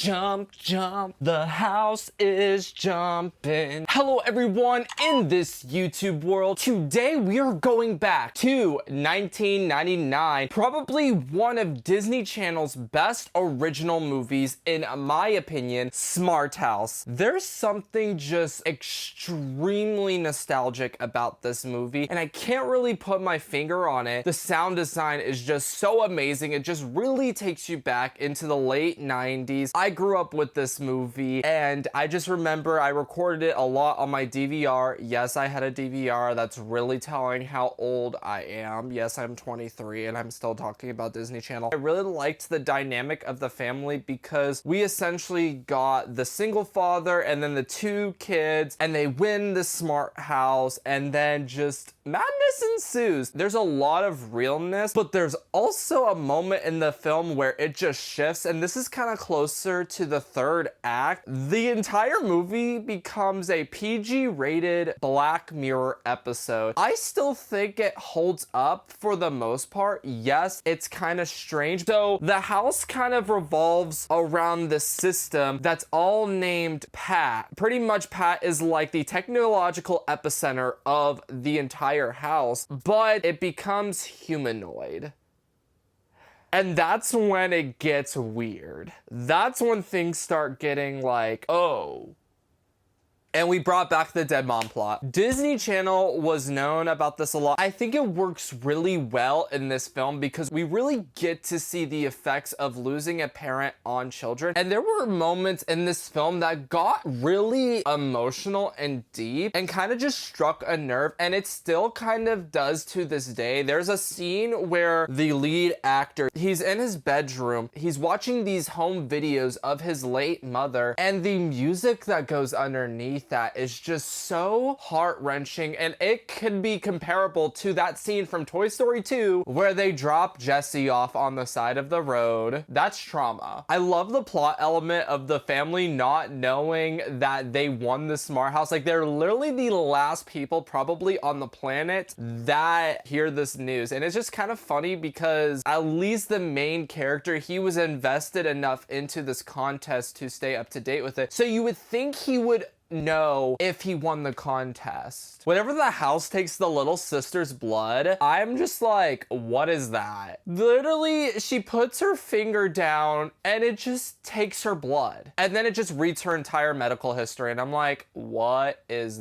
Jump, jump, the house is jumping. Hello everyone in this YouTube world. Today we are going back to 1999, probably one of Disney Channel's best original movies in my opinion, Smart House. There's something just extremely nostalgic about this movie and I can't really put my finger on it. The sound design is just so amazing. It just really takes you back into the late 90s. I grew up with this movie and I just remember I recorded it a lot on my DVR. Yes, I had a DVR. That's really telling how old I am. Yes, I'm 23 and I'm still talking about Disney Channel. I really liked the dynamic of the family because we essentially got the single father and then the two kids and they win the smart house and then just madness ensues. There's a lot of realness, but there's also a moment in the film where it just shifts, and this is kind of closer to the third act. The entire movie becomes a PG-rated Black Mirror episode. I still think it holds up for the most part. Yes, it's kind of strange. So the house kind of revolves around this system that's all named Pat. Pretty much Pat is like the technological epicenter of the entire house, but it becomes humanoid. And that's when it gets weird. That's when things start getting like, oh. And we brought back the dead mom plot. Disney Channel was known about this a lot. I think it works really well in this film because we really get to see the effects of losing a parent on children. And there were moments in this film that got really emotional and deep and kind of just struck a nerve. And it still kind of does to this day. There's a scene where the lead actor, he's in his bedroom. He's watching these home videos of his late mother, and the music that goes underneath that is just so heart-wrenching, and it could be comparable to that scene from Toy Story 2 where they drop Jessie off on the side of the road. That's trauma. I love the plot element of the family not knowing that they won the smart house. Like, they're literally the last people probably on the planet that hear this news, and it's just kind of funny because at least the main character, he was invested enough into this contest to stay up to date with it, so you would think he would know if he won the contest. Whenever the house takes the little sister's blood, I'm just like, what is that? Literally, she puts her finger down and it just takes her blood. And then it just reads her entire medical history. And I'm like, what is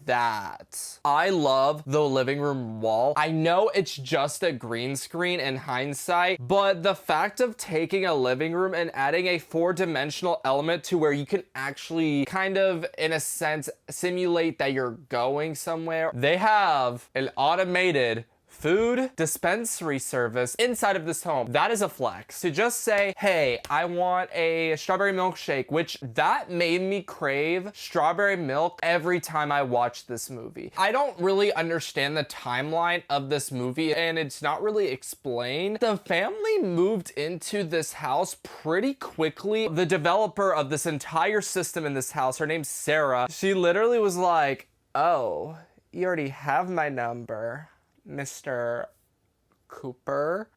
that? I love the living room wall. I know it's just a green screen in hindsight, but the fact of taking a living room and adding a four-dimensional element to where you can actually kind of, in a sense, simulate that you're going somewhere. They have an automated food dispensary service inside of this home. That is a flex. To just say, hey, I want a strawberry milkshake, which that made me crave strawberry milk every time I watch this movie. I don't really understand the timeline of this movie and it's not really explained. The family moved into this house pretty quickly. The developer of this entire system in this house, her name's Sarah, she literally was like, oh, you already have my number, Mr. Cooper.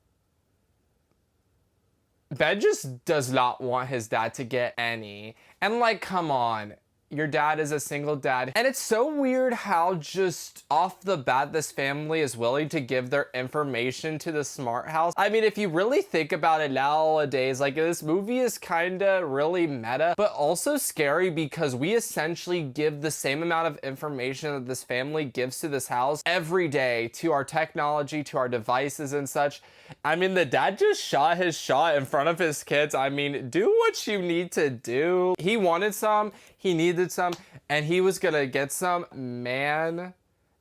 Ben just does not want his dad to get any. And like, come on. Your dad is a single dad. And it's so weird how just off the bat this family is willing to give their information to the smart house. I mean, if you really think about it nowadays, like this movie is kind of really meta, but also scary because we essentially give the same amount of information that this family gives to this house every day to our technology, to our devices and such. I mean, the dad just shot his shot in front of his kids. I mean, do what you need to do. He wanted some, he needed some, and he was gonna get some. Man,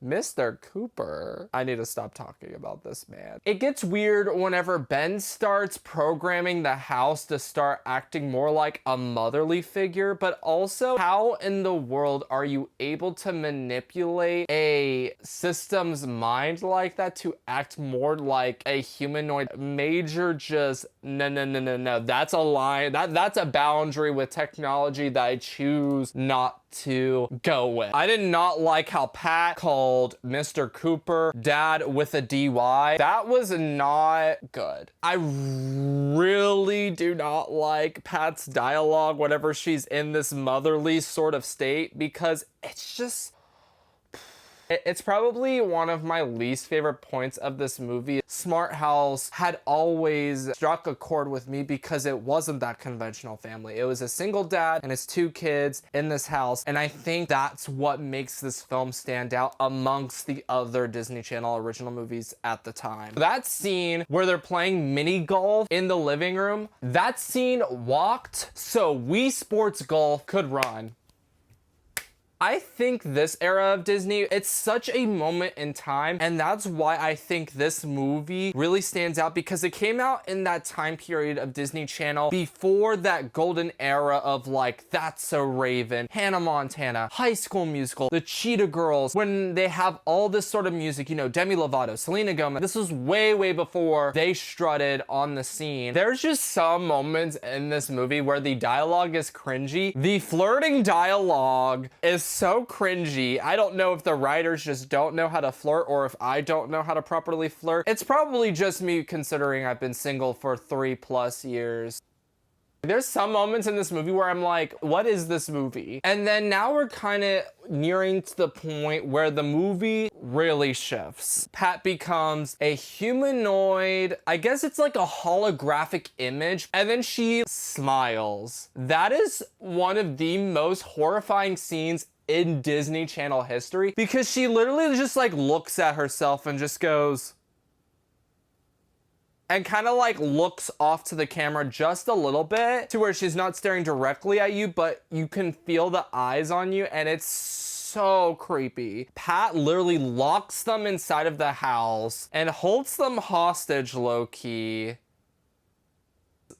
Mr. Cooper. I need to stop talking about this man. It gets weird whenever Ben starts programming the house to start acting more like a motherly figure, but also how in the world are you able to manipulate a system's mind like that to act more like a humanoid? Major just no. That's a line. That's a boundary with technology that I choose not to go with. I did not like how Pat called Mr. Cooper dad with a DY. That was not good. I really do not like Pat's dialogue whenever she's in this motherly sort of state, because it's just... It's probably one of my least favorite points of this movie. Smart House had always struck a chord with me because it wasn't that conventional family. It was a single dad and his 2 kids in this house, and I think that's what makes this film stand out amongst the other Disney Channel original movies at the time. That scene where they're playing mini golf in the living room, that scene walked so Wii Sports Golf could run. I think this era of Disney, it's such a moment in time, and that's why I think this movie really stands out, because it came out in that time period of Disney Channel before that golden era of like That's So Raven, Hannah Montana, High School Musical, the Cheetah Girls, when they have all this sort of music, you know, Demi Lovato, Selena Gomez. This was way, way before they strutted on the scene. There's just some moments in this movie where the dialogue is cringy. The flirting dialogue is so cringy. I don't know if the writers just don't know how to flirt or if I don't know how to properly flirt. It's probably just me, considering I've been single for 3+ years. There's some moments in this movie where I'm like, what is this movie? And then now we're kind of nearing to the point where the movie really shifts. Pat becomes a humanoid, I guess it's like a holographic image, and then she smiles. That is one of the most horrifying scenes in Disney Channel history, because she literally just like looks at herself and just goes, and kind of like looks off to the camera just a little bit to where she's not staring directly at you, but you can feel the eyes on you, and it's so creepy. Pat literally locks them inside of the house and holds them hostage low-key.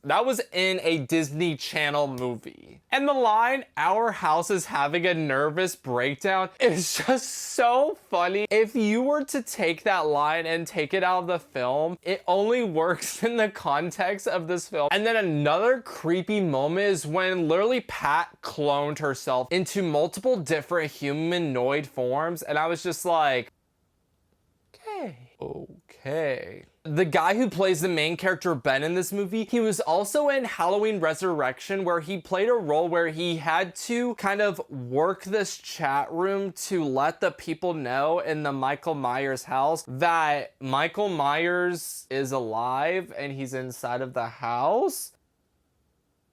That was in a Disney Channel movie. And the line, "Our house is having a nervous breakdown," is just so funny. If you were to take that line and take it out of the film, it only works in the context of this film. And then another creepy moment is when literally Pat cloned herself into multiple different humanoid forms. And I was just like, okay. The guy who plays the main character, Ben, in this movie, he was also in Halloween Resurrection, where he played a role where he had to kind of work this chat room to let the people know in the Michael Myers house that Michael Myers is alive and he's inside of the house.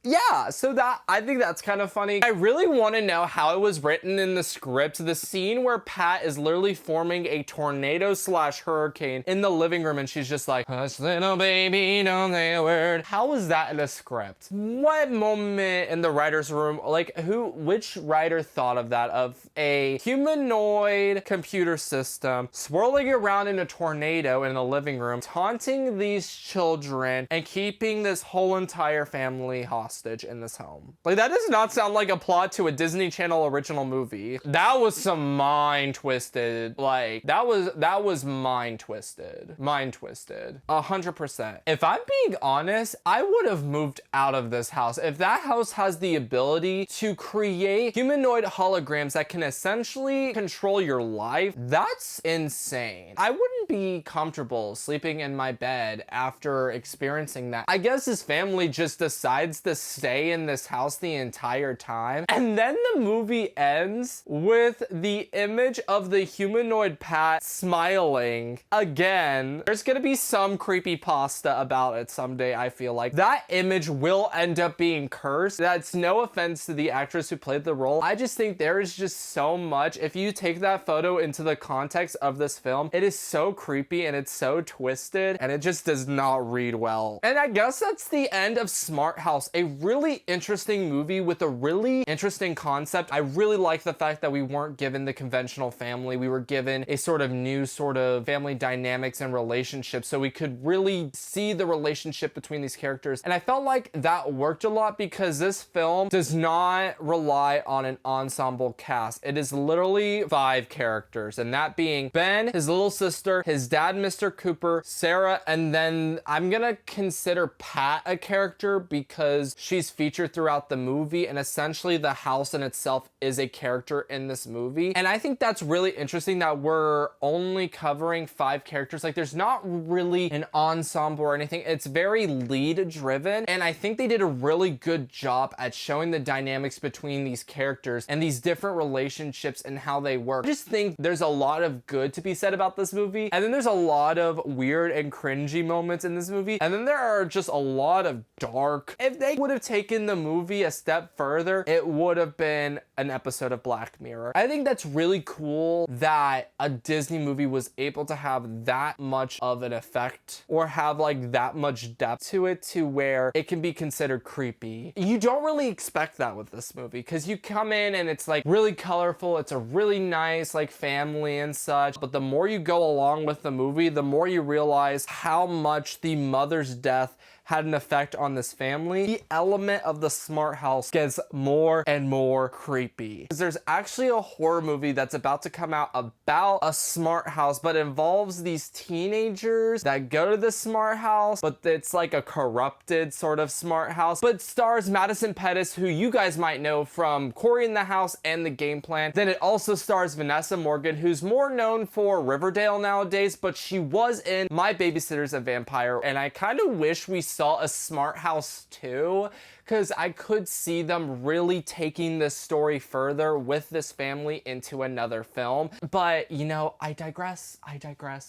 Yeah, so that, I think that's kind of funny. I really want to know how it was written in the script. The scene where Pat is literally forming a tornado/hurricane in the living room, and she's just like, "Hush, little baby, don't say a word." How was that in a script? What moment in the writer's room, like which writer thought of that, of a humanoid computer system swirling around in a tornado in the living room, taunting these children and keeping this whole entire family hostage in this home? Like, that does not sound like a plot to a Disney Channel original movie. That was some mind twisted, like, that was mind twisted. 100%. If I'm being honest, I would have moved out of this house. If that house has the ability to create humanoid holograms that can essentially control your life, that's insane. I wouldn't be comfortable sleeping in my bed after experiencing that. I guess his family just decides to stay in this house the entire time. And then the movie ends with the image of the humanoid Pat smiling again. There's gonna be some creepypasta about it someday, I feel like. That image will end up being cursed. That's no offense to the actress who played the role. I just think there is just so much. If you take that photo into the context of this film, it is so creepy and it's so twisted, and it just does not read well. And I guess that's the end of Smart House, a really interesting movie with a really interesting concept. I really like the fact that we weren't given the conventional family. We were given a sort of new sort of family dynamics and relationships, so we could really see the relationship between these characters. And I felt like that worked a lot because this film does not rely on an ensemble cast. It is literally 5 characters, and that being Ben, his little sister, his his dad, Mr. Cooper, Sarah, and then I'm gonna consider Pat a character because she's featured throughout the movie, and essentially the house in itself is a character in this movie. And I think that's really interesting that we're only covering 5 characters. Like, there's not really an ensemble or anything. It's very lead driven, and I think they did a really good job at showing the dynamics between these characters and these different relationships and how they work. I just think there's a lot of good to be said about this movie, and then there's a lot of weird and cringy moments in this movie, and then there are just a lot of dark. If they would have taken the movie a step further, it would have been an episode of Black Mirror. I think that's really cool that a Disney movie was able to have that much of an effect or have like that much depth to it to where it can be considered creepy. You don't really expect that with this movie because you come in and it's like really colorful. It's a really nice like family and such. But the more you go along with the movie, the more you realize how much the mother's death had an effect on this family. The element of the smart house gets more and more creepy. There's actually a horror movie that's about to come out about a smart house, but involves these teenagers that go to the smart house, but it's like a corrupted sort of smart house, but stars Madison Pettis, who you guys might know from Cory in the House and The Game Plan. Then it also stars Vanessa Morgan, who's more known for Riverdale nowadays, but she was in My Babysitter's a Vampire, and I kind of wish we saw a smart house too, because I could see them really taking this story further with this family into another film. But, you know, I digress.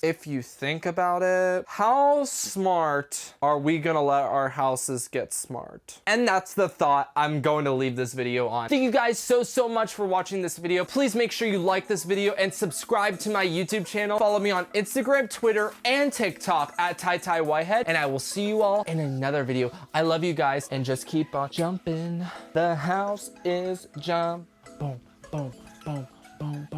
If you think about it, how smart are we gonna let our houses get smart? And that's the thought I'm going to leave this video on. Thank you guys so much for watching this video. Please make sure you like this video and subscribe to my YouTube channel. Follow me on Instagram, Twitter, and TikTok at TyTyWhitehead, and I will see you all in another video. I love you guys, and just keep on jumping. The house is jump. Boom, boom, boom, boom, boom.